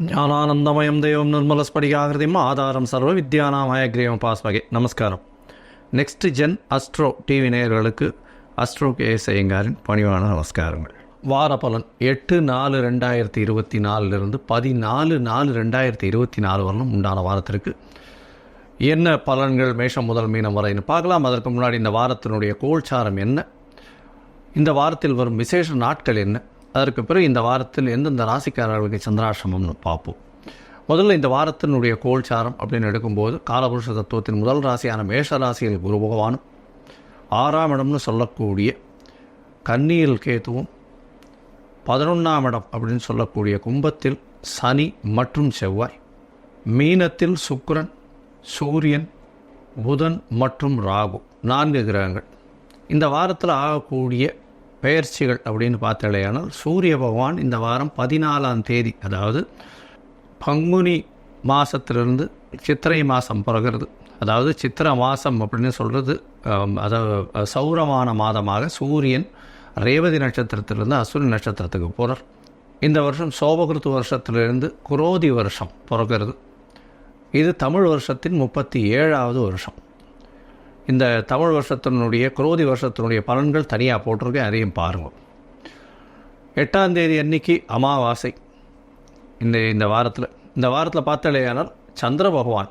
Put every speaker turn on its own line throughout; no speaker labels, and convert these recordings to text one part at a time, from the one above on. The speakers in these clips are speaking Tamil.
ஞானானந்தமயம் தெய்வம் நிர்மலஸ்படிகாகிருதிம் ஆதாரம் சர்வ வித்யானாம் ஹயக்ரீவம் பாஸ்மகே. நமஸ்காரம். நெக்ஸ்ட் ஜென் அஸ்ட்ரோ டிவி நேயர்களுக்கு அஸ்ட்ரோ கேஎஸ் ஐயங்காரின் பணிவான நமஸ்காரங்கள். வார பலன் 8/4/2024 14/4/2024 வரலும் உண்டான வாரத்திற்கு என்ன பலன்கள் மேஷம் முதல் மீனம் வரைன்னு பார்க்கலாம். அதற்கு முன்னாடி இந்த வாரத்தினுடைய கோல்சாரம் என்ன, இந்த வாரத்தில் வரும் விசேஷ நாட்கள் என்ன, அதற்கு பிறகு இந்த வாரத்தில் எந்தெந்த ராசிக்காரர்களுக்கு சந்திராசிரமம்னு பார்ப்போம். முதல்ல இந்த வாரத்தினுடைய கோல்சாரம் அப்படின்னு எடுக்கும்போது காலபுருஷ தத்துவத்தின் முதல் ராசியான மேஷ ராசியில் குரு பகவானும் 6ஆம் இடம்னு சொல்லக்கூடிய கன்னியில் கேதுவும் 11ஆம் இடம் அப்படின்னு சொல்லக்கூடிய கும்பத்தில் சனி மற்றும் செவ்வாய், மீனத்தில் சுக்கிரன், சூரியன், புதன் மற்றும் ராகு 4 கிரகங்கள். இந்த வாரத்தில் ஆகக்கூடிய பெயர்ச்சிகள் அப்படின்னு பார்த்தாலேயானால் சூரிய பகவான் இந்த வாரம் 14ஆம் தேதி, அதாவது பங்குனி மாதத்திலிருந்து சித்திரை மாதம் பிறகுறது, அதாவது சித்திரை மாதம் அப்படின்னு சொல்கிறது, அதாவது சௌரமான மாதமாக சூரியன் ரேவதி நட்சத்திரத்திலிருந்து அசுரி நட்சத்திரத்துக்கு போகிறார். இந்த வருஷம் சோபகிருத்து வருஷத்திலிருந்து குரோதி வருஷம் பிறகுறது. இது தமிழ் வருஷத்தின் 37ஆவது வருஷம். இந்த தமிழ் வருஷத்தினுடைய குரோதி வருஷத்தினுடைய பலன்கள் தனியாக போட்டிருக்கேன், அதையும் பாருங்கள். 8ஆம் தேதி அன்னைக்கு அமாவாசை. இந்த வாரத்தில் பார்த்தாலேயானால் சந்திர பகவான்,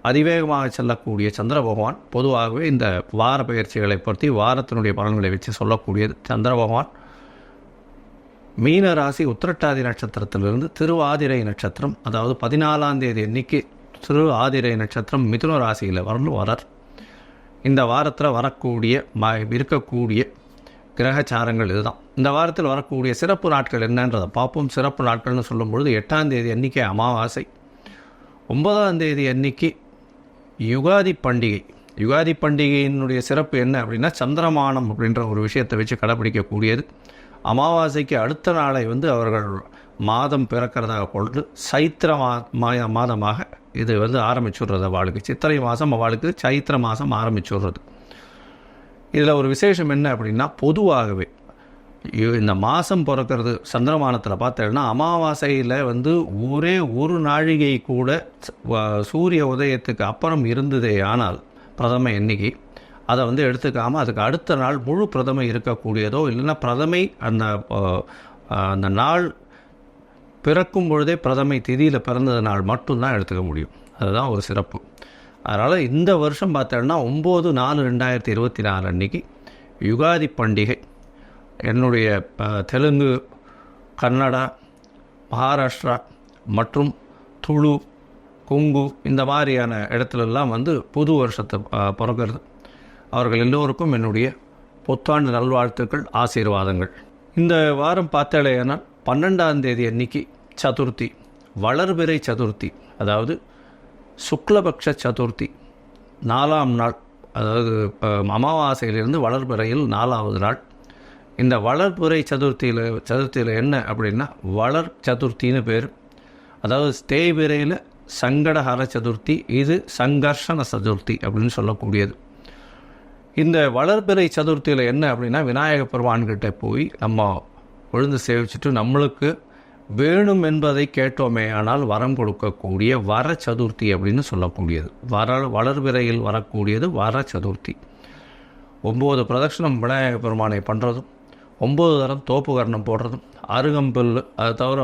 அதிவேகமாக செல்லக்கூடிய சந்திர பகவான், பொதுவாகவே இந்த வார பயிற்சிகளை பொறுத்து வாரத்தினுடைய பலன்களை வச்சு சொல்லக்கூடியது. சந்திர பகவான் மீன ராசி உத்திரட்டாதி நட்சத்திரத்திலிருந்து திருவாதிரை நட்சத்திரம், அதாவது 14ஆம் தேதி அன்னைக்கு திருவாதிரை நட்சத்திரம் மிதுன ராசியில் வரார். இந்த வாரத்தில் வரக்கூடிய இருக்கக்கூடிய கிரகச்சாரங்கள் இதுதான். இந்த வாரத்தில் வரக்கூடிய சிறப்பு நாட்கள் என்னன்றதை பார்ப்போம். சிறப்பு நாட்கள்னு சொல்லும்பொழுது 8ஆம் தேதி அன்றைக்கி அமாவாசை, 9ஆம் தேதி அன்றைக்கி யுகாதி பண்டிகை. யுகாதி பண்டிகையினுடைய சிறப்பு என்ன அப்படின்னா சந்திரமானம் அப்படின்ற ஒரு விஷயத்தை வச்சு கடைப்பிடிக்கக்கூடியது. அமாவாசைக்கு அடுத்த நாளை அவர்கள் மாதம் பிறக்கிறதாக கொண்டு சைத்திர மாதமாக இது ஆரம்பிச்சுடுறது. அவளுக்கு சித்திரை மாதம், அவளுக்கு சைத்திர மாதம் ஆரம்பிச்சுடுறது. இதில் ஒரு விசேஷம் என்ன அப்படின்னா, பொதுவாகவே இந்த மாதம் பிறக்கிறது சந்திரமானத்தில் பார்த்தேன்னா அமாவாசையில் ஒரே ஒரு நாழிகை கூட சூரிய உதயத்துக்கு அப்புறம் இருந்ததே ஆனால் பிரதமை எண்ணிக்கை அதை எடுத்துக்காமல் அதுக்கு அடுத்த நாள் முழு பிரதமை இருக்கக்கூடியதோ, இல்லைன்னா பிரதமை அந்த நாள் பிறக்கும் பொழுதே பிரதமை திதியில் பிறந்தது நாள் மட்டும்தான் எடுத்துக்க முடியும். அதுதான் ஒரு சிறப்பு. அதனால் இந்த வருஷம் பார்த்தோன்னா 9/4/2024 அன்றைக்கி யுகாதி பண்டிகை. என்னுடைய தெலுங்கு, கன்னடா, மகாராஷ்டிரா மற்றும் துளு, கொங்கு இந்த மாதிரியான இடத்துலலாம் புது வருஷத்தை பிறக்கிறது. அவர்கள் எல்லோருக்கும் என்னுடைய புத்தாண்டு நல்வாழ்த்துக்கள், ஆசீர்வாதங்கள். இந்த வாரம் பார்த்தாலேனால் 12ஆம் தேதி அன்னைக்கு சதுர்த்தி, வளர்பிறை சதுர்த்தி, அதாவது சுக்லபக்ஷ சதுர்த்தி, 4ஆம் நாள், அதாவது அமாவாசையிலிருந்து வளர்பிறையில் 4ஆவது நாள். இந்த வளர்பிறை சதுர்த்தியில் என்ன அப்படின்னா வளர் சதுர்த்தின்னு பேர். அதாவது தேய்பிறையில் சங்கடஹர சதுர்த்தி, இது சங்கர்ஷண சதுர்த்தி அப்படின்னு சொல்லக்கூடியது. இந்த வளர்பிறை சதுர்த்தியில் என்ன அப்படின்னா விநாயக பெருமான்கிட்ட போய் நம்ம விழுந்து சேவிச்சுட்டு நம்மளுக்கு வேணும் என்பதை கேட்டோமே ஆனால் வரம் கொடுக்கக்கூடிய வர சதுர்த்தி அப்படின்னு சொல்லக்கூடியது. வளர்பிறையில் வரக்கூடியது வர சதுர்த்தி. 9 பிரதட்சணம் விநாயக பெருமானை பண்ணுறதும், 9 தரம் தோப்பு கர்ணம் போடுறதும், அருகம்பில், அதை தவிர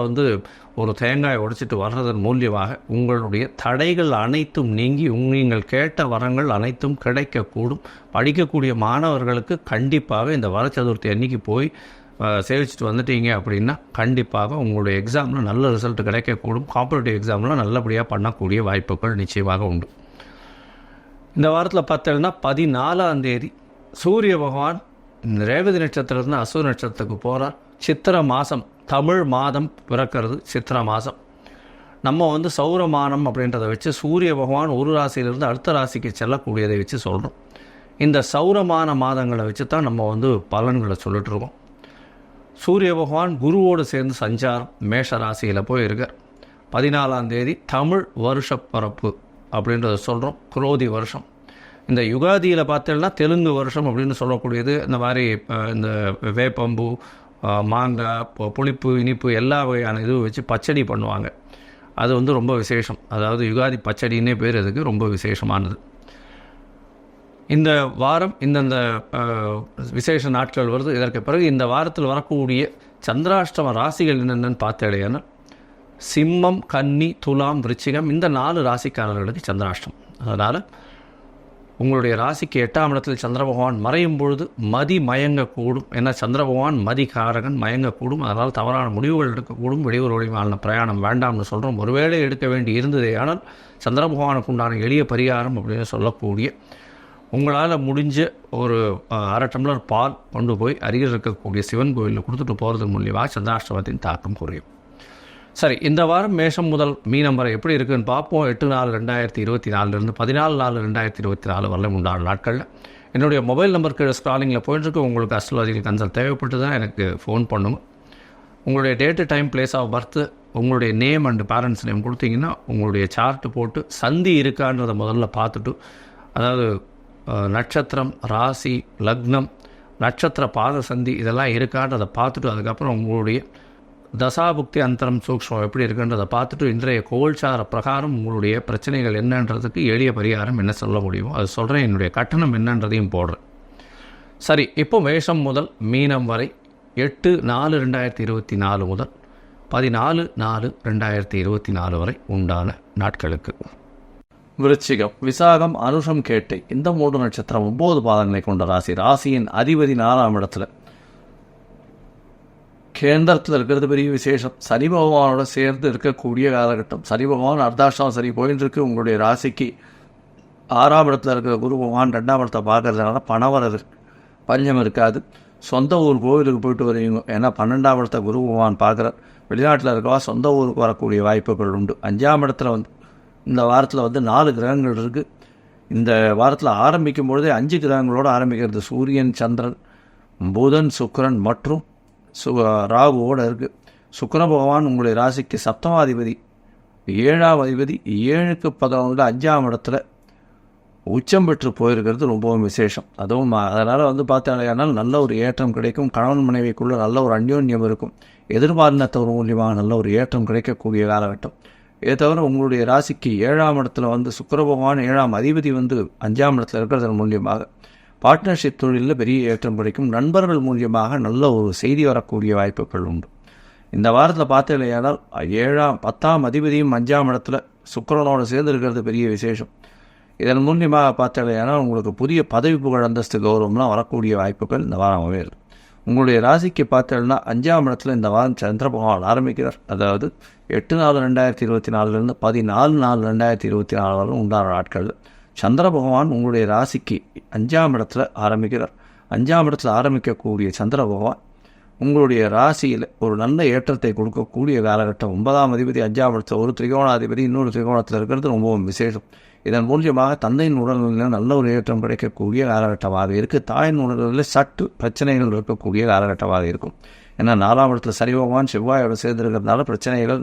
ஒரு தேங்காய் உடைச்சிட்டு வர்றதன் மூலியமாக உங்களுடைய தடைகள் அனைத்தும் நீங்கி நீங்கள் கேட்ட வரங்கள் அனைத்தும் கிடைக்கக்கூடும். படிக்கக்கூடிய மாணவர்களுக்கு கண்டிப்பாக இந்த வர சதுர்த்தி அன்னைக்கு போய் சேவிச்சுட்டு வந்துட்டீங்க அப்படின்னா கண்டிப்பாக உங்களுடைய எக்ஸாமில் நல்ல ரிசல்ட் கிடைக்கக்கூடும். காம்படிட்டிவ் எக்ஸாமில் நல்லபடியாக பண்ணக்கூடிய வாய்ப்புகள் நிச்சயமாக உண்டு. இந்த வாரத்தில் பார்த்தோம்னா 14ஆம் தேதி சூரிய பகவான் ரேவதி நட்சத்திரத்துலேருந்து அசுர நட்சத்திரத்துக்கு போகிறார். சித்திரை மாதம், தமிழ் மாதம் பிறக்கிறது சித்திரை மாதம். நம்ம சௌரமானம் அப்படின்றத வச்சு சூரிய பகவான் ஒரு ராசியிலிருந்து அடுத்த ராசிக்கு செல்லக்கூடியதை வச்சு சொல்கிறோம். இந்த சௌரமான மாதங்களை வச்சு தான் நம்ம பலன்களை சொல்லிட்டுருக்கோம். சூரிய பகவான் குருவோடு சேர்ந்து சஞ்சாரம் மேஷ ராசியில் போய் இருக்கார். 14ஆம் தேதி தமிழ் வருஷ பிறப்பு அப்படின்றத சொல்கிறோம், குரோதி வருஷம். இந்த யுகாதியில் பார்த்தோம்னா தெலுங்கு வருஷம் அப்படின்னு சொல்லக்கூடியது. இந்த மாதிரி இந்த வேப்பம்பூ, மாங்காய், புளிப்பு, இனிப்பு எல்லா வகையான இதுவும் வச்சு பச்சடி பண்ணுவாங்க. அது வந்து ரொம்ப விசேஷம். அதாவது யுகாதி பச்சடின்னே பேர் அதுக்கு, ரொம்ப விசேஷமானது. இந்த வாரம் இந்தந்த விசேஷ நாட்கள் வருது. இதற்கு பிறகு இந்த வாரத்தில் வரக்கூடிய சந்திராஷ்டம ராசிகள் என்னென்னு பார்த்தேடையான சிம்மம், கன்னி, துலாம், விருச்சிகம் இந்த 4 ராசிக்காரர்களுக்கு சந்திராஷ்டம். அதனால் உங்களுடைய ராசிக்கு 8ஆம் இடத்தில் சந்திர பகவான் மறையும் பொழுது மதி மயங்கக்கூடும். ஏன்னா சந்திர பகவான் மதிகாரகன், மயங்கக்கூடும். அதனால் தவறான முடிவுகள் எடுக்கக்கூடும். வெளியூர் வழிமான பிரயாணம் வேண்டாம்னு சொல்கிறோம். ஒருவேளை எடுக்க வேண்டி இருந்ததே ஆனால் சந்திர பகவானுக்கு உண்டான எளிய பரிகாரம் அப்படின்னு சொல்லக்கூடிய, உங்களால் முடிஞ்ச ஒரு 1/2 டம்ளர் பால் கொண்டு போய் அருகில் இருக்கக்கூடிய சிவன் கோயிலில் கொடுத்துட்டு போகிறது மூலியமாக சந்திராஷ்டமத்தின் தாக்கம் குறையும். சரி, இந்த வாரம் மேஷம் முதல் மீனம் வரை எப்படி இருக்குதுன்னு பார்ப்போம். 8/4/2024 14/4/2024 வரல உண்டான நாட்களில் என்னுடைய மொபைல் நம்பருக்கு ஸ்க்ராலிங்கில் போயிட்டுருக்கு. உங்களுக்கு அஸ்ட்ராலஜிக்கல் கன்சல்ட் தேவைப்பட்டு தான் எனக்கு ஃபோன் பண்ணுங்க. உங்களுடைய date, time, place of birth, உங்களுடைய நேம் அண்டு பேரண்ட்ஸ் நேம் கொடுத்தீங்கன்னா உங்களுடைய சார்ட்டு போட்டு சந்தி இருக்கான்றதை முதல்ல பார்த்துட்டு, அதாவது நட்சத்திரம், ராசி, லக்னம், நட்சத்திர பாத சந்தி இதெல்லாம் இருக்கான்றதை பார்த்துட்டு, அதுக்கப்புறம் உங்களுடைய தசாபுக்தி அந்தரம் சூக்ஷ்மம் எப்படி இருக்குன்றதை பார்த்துட்டு இன்றைய கோல்சார பிரகாரம் உங்களுடைய பிரச்சனைகள் என்னன்றதுக்கு எளிய பரிகாரம் என்ன சொல்ல முடியுமோ அது சொல்கிறேன். என்னுடைய கட்டணம் என்னன்றதையும் போடுறேன். சரி, இப்போ மேஷம் முதல் மீனம் வரை 8/4/2024 முதல் 14/4/2024 வரை உண்டான நாட்களுக்கு. விருச்சிகம், விசாகம், அனுஷம், கேட்டை இந்த 3 நட்சத்திரம் 9 பாதங்களை கொண்ட ராசி. ராசியின் அதிபதி 4ஆம் இடத்துல கேந்திரத்தில் இருக்கிறது பெரிய விசேஷம். சனி பகவானோட சேர்ந்து இருக்கக்கூடிய காலகட்டம். சனி பகவான் அர்த்தாஷ்டம் சரி போயின்னு இருக்கு. உங்களுடைய ராசிக்கு 6ஆம் இடத்துல இருக்கிற குரு பகவான் 2ஆம் இடத்தை பார்க்கறதுனால பணவரது பஞ்சம் இருக்காது. சொந்த ஊர் கோவிலுக்கு போயிட்டு வருவீங்க. ஏன்னா 12ஆம் இடத்தை குரு பகவான் பார்க்குறார். வெளிநாட்டில் இருக்கவா சொந்த ஊருக்கு வரக்கூடிய வாய்ப்புகள் உண்டு. 5ஆம் இடத்துல இந்த வாரத்தில் 4 கிரகங்கள் இருக்குது. இந்த வாரத்தில் ஆரம்பிக்கும் பொழுதே 5 கிரகங்களோடு ஆரம்பிக்கிறது. சூரியன், சந்திரன், புதன், சுக்கிரன் மற்றும் ராகுவோடு இருக்குது. சுக்கிர பகவான் உங்களுடைய ராசிக்கு 7ஆம் அதிபதி, 7ஆம் அதிபதி 7க்கு 11 5ஆம் இடத்துல உச்சம் பெற்று போயிருக்கிறது ரொம்பவும் விசேஷம். அதுவும் அதனால் பார்த்தாலேயானால் நல்ல ஒரு ஏற்றம் கிடைக்கும். கணவன் மனைவிக்குள்ளே நல்ல ஒரு அந்யோன்யம் இருக்கும். எதிர்பார்த்தவர் மூலியமாக நல்ல ஒரு ஏற்றம் கிடைக்கக்கூடிய காலகட்டம். இதை தவிர உங்களுடைய ராசிக்கு 7ஆம் இடத்துல சுக்கிர பகவான் 7ஆம் அதிபதி 5ஆம் இடத்துல இருக்கிறதன் மூலியமாக பார்ட்னர்ஷிப் தொழிலில் பெரிய ஏற்றம் கிடைக்கும். நண்பர்கள் மூலியமாக நல்ல ஒரு செய்தி வரக்கூடிய வாய்ப்புகள் உண்டு. இந்த வாரத்தில் பார்த்தீங்களேயானால் 10ஆம் அதிபதியும் 5ஆம் இடத்துல சுக்கிரனோடு சேர்ந்து இருக்கிறது பெரிய விசேஷம். இதன் மூலியமாக பார்த்தீங்களேயானால் உங்களுக்கு புதிய பதவி புகழ், அந்தஸ்து, கௌரவம்லாம் வரக்கூடிய வாய்ப்புகள் இந்த வாரம் அமையுது. உங்களுடைய ராசிக்கு பார்த்தீங்கன்னா 5ஆம் இடத்துல இந்த வாரம் சந்திர பகவான் ஆரம்பிக்கிறார். அதாவது 8/4/2024 14/4/2024 வரை உண்டான நாட்கள் சந்திர பகவான் உங்களுடைய ராசிக்கு 5ஆம் இடத்துல ஆரம்பிக்கிறார். 5ஆம் இடத்துல ஆரம்பிக்கக்கூடிய சந்திர பகவான் உங்களுடைய ராசியில் ஒரு நல்ல ஏற்றத்தை கொடுக்கக்கூடிய காலகட்டம். 9ஆம் அதிபதி 5ஆம் இடத்துல ஒரு திரிகோணாதிபதி இன்னொரு திரிகோணத்தில் இருக்கிறது ரொம்பவும் விசேஷம். இதன் மூலியமாக தந்தையின் உடல்நிலையில் நல்ல ஒரு ஏற்றம் கிடைக்கக்கூடிய காலகட்டமாக இருக்குது. தாயின் உடல்நிலையில் சற்று பிரச்சனைகள் இருக்கக்கூடிய காலகட்டமாக இருக்கும். ஏன்னா 4ஆம் இடத்துல சனி பகவான் செவ்வாயோட சேர்ந்துருக்கிறதுனால பிரச்சனைகள்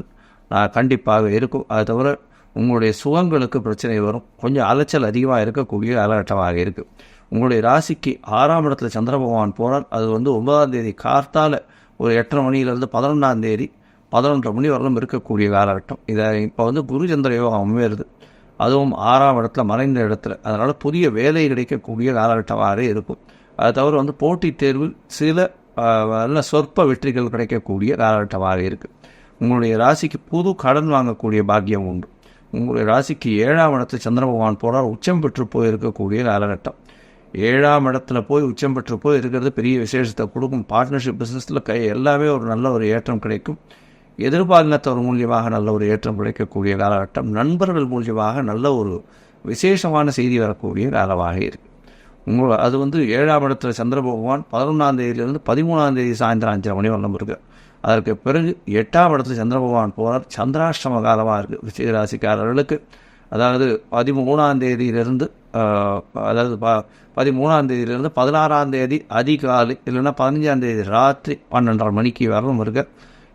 கண்டிப்பாக இருக்கும். அது தவிர உங்களுடைய சுகங்களுக்கு பிரச்சனை வரும். கொஞ்சம் அலைச்சல் அதிகமாக இருக்கக்கூடிய காலகட்டமாக இருக்குது. உங்களுடைய ராசிக்கு 6ஆம் இடத்துல சந்திர பகவான் போகிறார். அது 9ஆம் தேதி கார்த்தால ஒரு 8:30 மணியிலேருந்து 11ஆம் தேதி 11:30 மணி வரலும் இருக்கக்கூடிய காலகட்டம். இதை இப்போ குரு சந்திர யோகம் அமையிறது. அதுவும் 6ஆம் இடத்துல மறைந்த இடத்துல. அதனால் புதிய வேலை கிடைக்கக்கூடிய காலகட்டமாக இருக்கும். அது தவிர போட்டித் தேர்வில் சில நல்ல சொற்ப வெற்றிகள் கிடைக்கக்கூடிய காலகட்டமாக இருக்குது. உங்களுடைய ராசிக்கு புது கடன் வாங்கக்கூடிய பாக்கியம் உண்டு. உங்களுடைய ராசிக்கு 7ஆம் இடத்துல சந்திர பகவான் போகிறார். உச்சம் பெற்று போய் இருக்கக்கூடிய காலகட்டம். 7ஆம் இடத்துல போய் உச்சம் பெற்று போய் இருக்கிறது பெரிய விசேஷத்தை கொடுக்கும். பார்ட்னர்ஷிப் பிஸ்னஸில் எல்லாமே ஒரு நல்ல ஒரு ஏற்றம் கிடைக்கும். எதிர்பார்த்தவர் மூலியமாக நல்ல ஒரு ஏற்றம் கிடைக்கக்கூடிய காலகட்டம். நண்பர்கள் மூலியமாக நல்ல ஒரு விசேஷமான செய்தி வரக்கூடிய காலமாக இருக்குது. அது 7ஆம் இடத்துல சந்திர பகவான் 11ஆம் தேதியிலிருந்து 13ஆம் தேதி சாயந்தரம் 5:30 மணி வரலும் இருக்குது. அதற்கு பிறகு 8ஆம் இடத்துல சந்திர பகவான் போகிறார். சந்திராஷ்டம காலமாக இருக்குது விருச்சிக ராசிக்காரர்களுக்கு. அதாவது 13ஆம் தேதியிலிருந்து 16ஆம் தேதி அதிகாலை இல்லைன்னா 15ஆம் தேதி ராத்திரி 12:30 மணிக்கு வரலும் இருக்கு.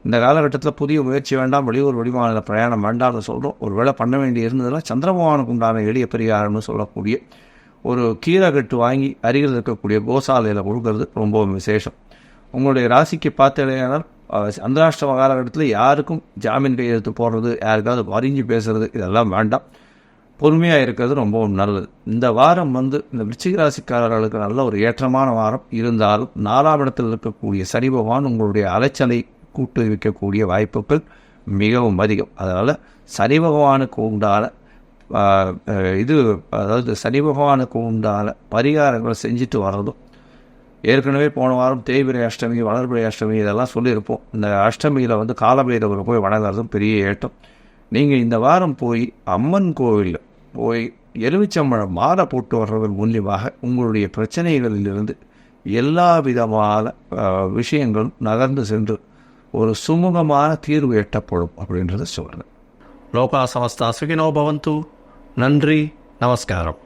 இந்த காலகட்டத்தில் புதிய முயற்சி வேண்டாம், வெளியூர் வெளிமாநில பிரயாணம் வேண்டாம்னு சொல்கிறோம். ஒரு வேளை பண்ண வேண்டி இருந்ததுன்னா சந்திர பகவானுக்கு உண்டான எளிய பரிகாரம்னு சொல்லக்கூடிய ஒரு கீரை கட்டு வாங்கி அருகில் இருக்கக்கூடிய கோசாலையில் கொடுக்கறது ரொம்பவும் விசேஷம். உங்களுடைய ராசிக்கு பார்த்தீங்கன்னா சந்திராஷ்டம காலகட்டத்தில் யாருக்கும் ஜாமீன் கையெழுத்து போடுறது, யாருக்காவது வரிஞ்சு பேசுறது இதெல்லாம் வேண்டாம். பொறுமையாக இருக்கிறது ரொம்பவும் நல்லது. இந்த வாரம் இந்த விருச்சிக ராசிக்காரர்களுக்கு நல்ல ஒரு ஏற்றமான வாரம் இருந்தாலும் 4ஆம் இடத்தில் இருக்கக்கூடிய சனி பகவான் உங்களுடைய அலைச்சலை கூட்டு வைக்கக்கூடிய வாய்ப்புகள் மிகவும் அதிகம். அதனால் சனி பகவானுக்கு உண்டான அதாவது சனி பகவானுக்கு உண்டான பரிகாரங்களை செஞ்சுட்டு வர்றதும், ஏற்கனவே போன வாரம் தேய்பிரை அஷ்டமி, வளர்பிரை அஷ்டமி இதெல்லாம் சொல்லியிருப்போம். இந்த அஷ்டமியில் காலபைரவரை போய் வணங்குறதும் பெரிய ஏற்றம். நீங்கள் இந்த வாரம் போய் அம்மன் கோவிலில் போய் எலுமிச்சம்பழம் மாலை போட்டு வர்றதன் மூலியமாக உங்களுடைய பிரச்சனைகளிலிருந்து எல்லா விதமான விஷயங்களும் நகர்ந்து சென்று ஒரு சுமூகமான தீர்வு எட்டப்படும் அப்படின்றத சொல்கிறேன்.
லோகா சமஸ்தா சுகினோ பவந்து. நன்றி, நமஸ்காரம்.